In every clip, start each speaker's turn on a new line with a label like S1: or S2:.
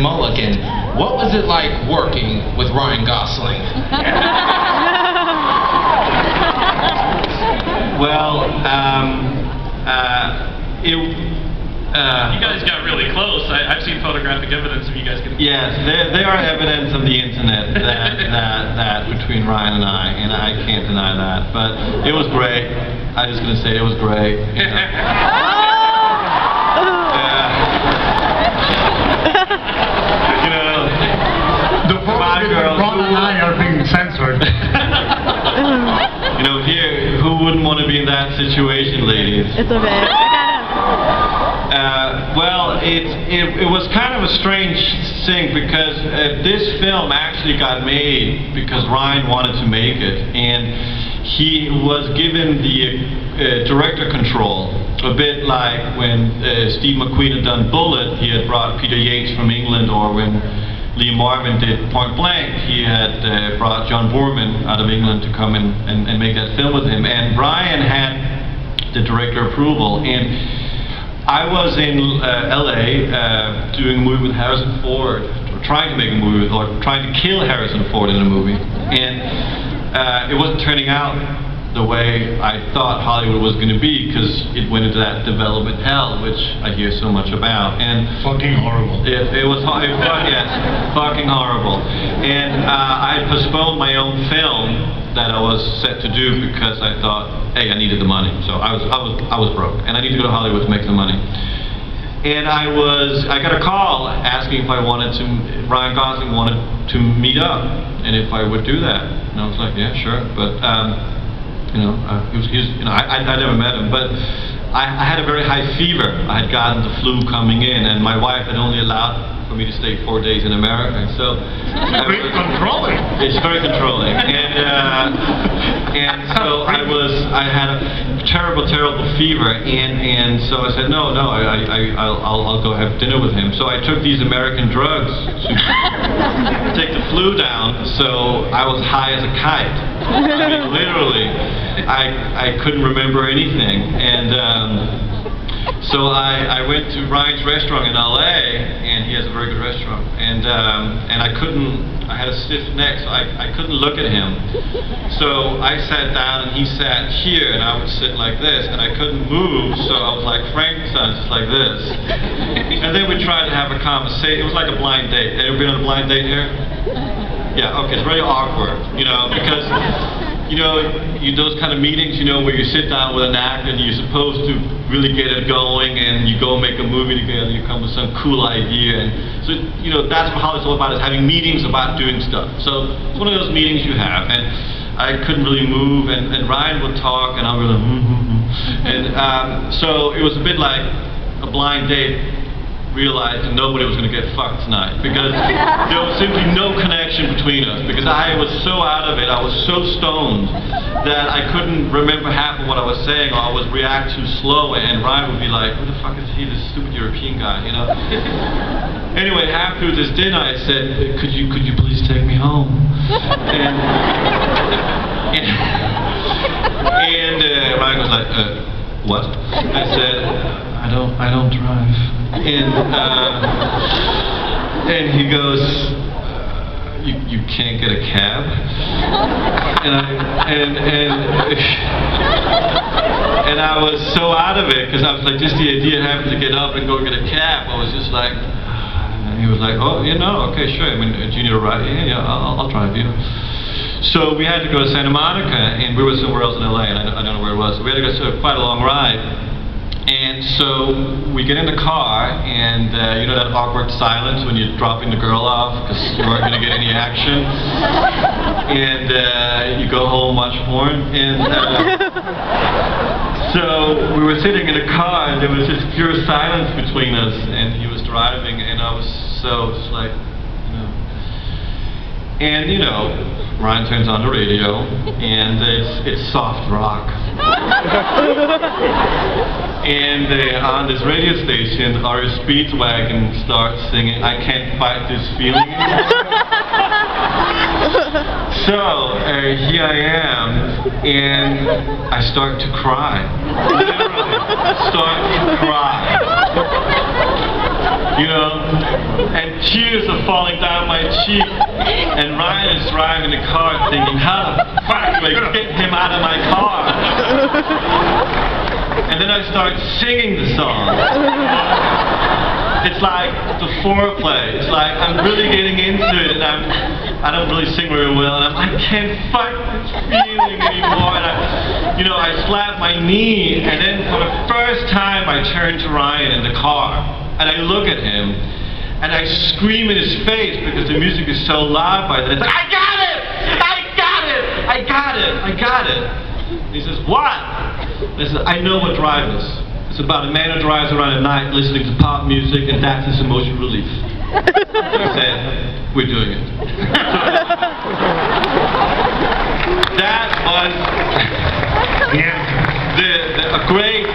S1: Mulligan. What was it like working with Ryan Gosling?
S2: Well,
S3: you guys got really close. I've seen photographic evidence of you guys getting.
S2: Yes, there are evidence on the internet that between Ryan and I can't deny that. But it was great. I'm just gonna say it was great. You know,
S4: the photos of Ron and I are being censored.
S2: You know, here, who wouldn't want to be in that situation, ladies?
S5: It's okay.
S2: Well, it was kind of a strange thing because this film actually got made because Ryan wanted to make it, and he was given the director control, a bit like when Steve McQueen had done Bullet. He had brought Peter Yates from England, or when Lee Marvin did Point Blank, he had brought John Boorman out of England to come and make that film with him. And Ryan had the director approval. And I was in LA doing a movie with Harrison Ford, or trying to make a movie with, or trying to kill Harrison Ford in a movie. And it wasn't turning out the way I thought Hollywood was going to be, because it went into that development hell, which I hear so much about. And
S4: fucking horrible.
S2: It was yes, fucking horrible. And I postponed my own film that I was set to do because I thought, hey, I needed the money. So I was broke, and I need to go to Hollywood to make some money. And I got a call asking if Ryan Gosling wanted to meet up, and if I would do that. And I was like, yeah, sure. But I never met him, but I had a very high fever. I had gotten the flu coming in, and my wife had only allowed for me to stay 4 days in America. So
S4: very controlling.
S2: It's very controlling, and so I had a terrible fever, and so I said no, I'll go have dinner with him. So I took these American drugs to take the flu down. So I was high as a kite. I mean, literally, I couldn't remember anything, and so I went to Ryan's restaurant in LA, and he has a very good restaurant, and I had a stiff neck, so I couldn't look at him. So I sat down, and he sat here, and I would sit like this, and I couldn't move, so I was like Frankenstein, just like this. And then we tried to have a conversation. It was like a blind date. Ever been on a blind date here? Yeah, okay, it's very awkward, because those kind of meetings, where you sit down with an actor and you're supposed to really get it going, and you go make a movie together, you come with some cool idea, and so, that's what Hollywood's all about, is having meetings about doing stuff. So it's one of those meetings you have, and I couldn't really move, and Ryan would talk, and I would and so it was a bit like a blind date. Realized that nobody was going to get fucked tonight, because there was simply no connection between us, because I was so out of it, I was so stoned that I couldn't remember half of what I was saying, or I would react too slow, and Ryan would be like, who the fuck is he, this stupid European guy, Anyway, half through this dinner I said, could you please take me home? And Ryan was like, what? I said, I don't drive. And he goes, you can't get a cab? And I was so out of it, because I was like, just the idea of having to get up and go get a cab, I was just like, and he was like, oh, okay, sure. I mean, do you need a ride? Yeah, I'll drive you. So we had to go to Santa Monica, and we were somewhere else in LA, and I don't know where it was. So we had to go quite a long ride. And so we get in the car, and that awkward silence when you're dropping the girl off because you weren't going to get any action, and you go home, watch porn, and so we were sitting in the car, and there was just pure silence between us, and he was driving, and I was so just like, and Ryan turns on the radio, and it's soft rock. And on this radio station, our Speedwagon starts singing, I Can't Fight This Feeling. So here I am, and I start to cry. Literally, start to cry. you know, and tears are falling down my cheek, and Ryan is driving the car thinking, how the fuck do I get him out of my car? And then I start singing the song. It's like the foreplay. It's like I'm really getting into it, and I don't really sing very well, and I can't fight this feeling anymore. And I slap my knee, and then for the first time I turn to Ryan in the car, and I look at him, and I scream in his face because the music is so loud by then. It's like, I got it! I got it! I got it! I got it! And he says, what? And I said, I know what drive is. It's about a man who drives around at night listening to pop music, and that's his emotion relief. He said, we're doing it. That was a great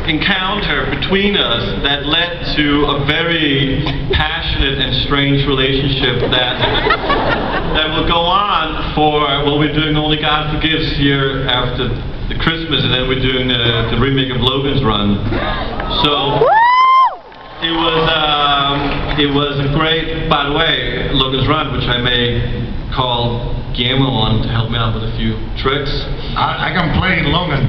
S2: encounter between us that led to a very passionate and strange relationship that will go on for, well, we're doing Only God Forgives here after the Christmas, and then we're doing the remake of Logan's Run. So it was a great, by the way, Logan's Run, which I may call Guillermo on to help me out with a few tricks.
S4: I can play Logan.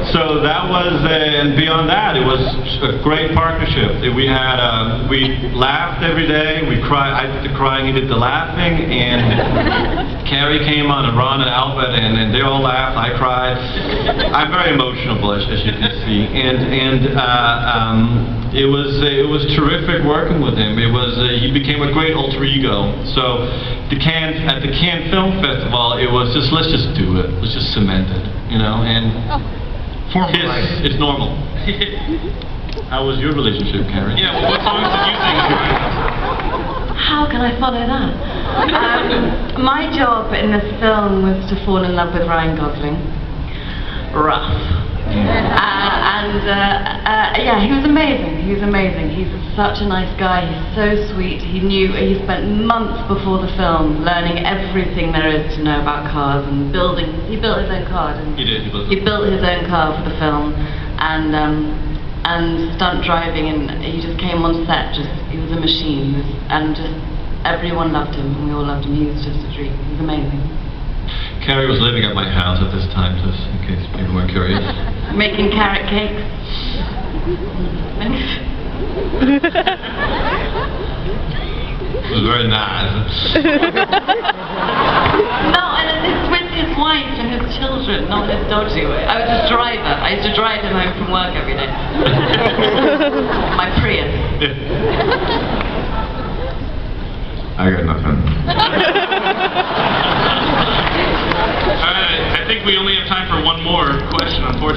S2: So that was, and beyond that, it was a great partnership. We laughed every day. We cried. I did the crying, he did the laughing, and Carey came on, and Ron and Albert, and they all laughed. I cried. I'm very emotional, as you can see, and it was terrific working with him. He became a great alter ego. So at the Cannes Film Festival, it was just, let's just do it. Let's just cement it, and. It's normal. How was your relationship, Carey?
S3: Yeah, well, what songs did you sing?
S5: How can I follow that? My job in this film was to fall in love with Ryan Gosling. Rough. Yeah, he was amazing. He was amazing. He's such a nice guy. He's so sweet. He spent months before the film learning everything there is to know about cars and building. He built his own car, didn't he? He built his own car for the film, and stunt driving, and he just came on set. He was a machine, and just everyone loved him, and we all loved him. He was just a dream. He was amazing.
S2: Carey was living at my house at this time, just in case people were curious.
S5: Making carrot cakes.
S2: It was very nice.
S5: No, and it's with his wife and his children, not his dodgy way. I was his driver. I used to drive him home from work every day. My Prius.
S2: I got nothing.
S3: I think we only have time for one more question, unfortunately.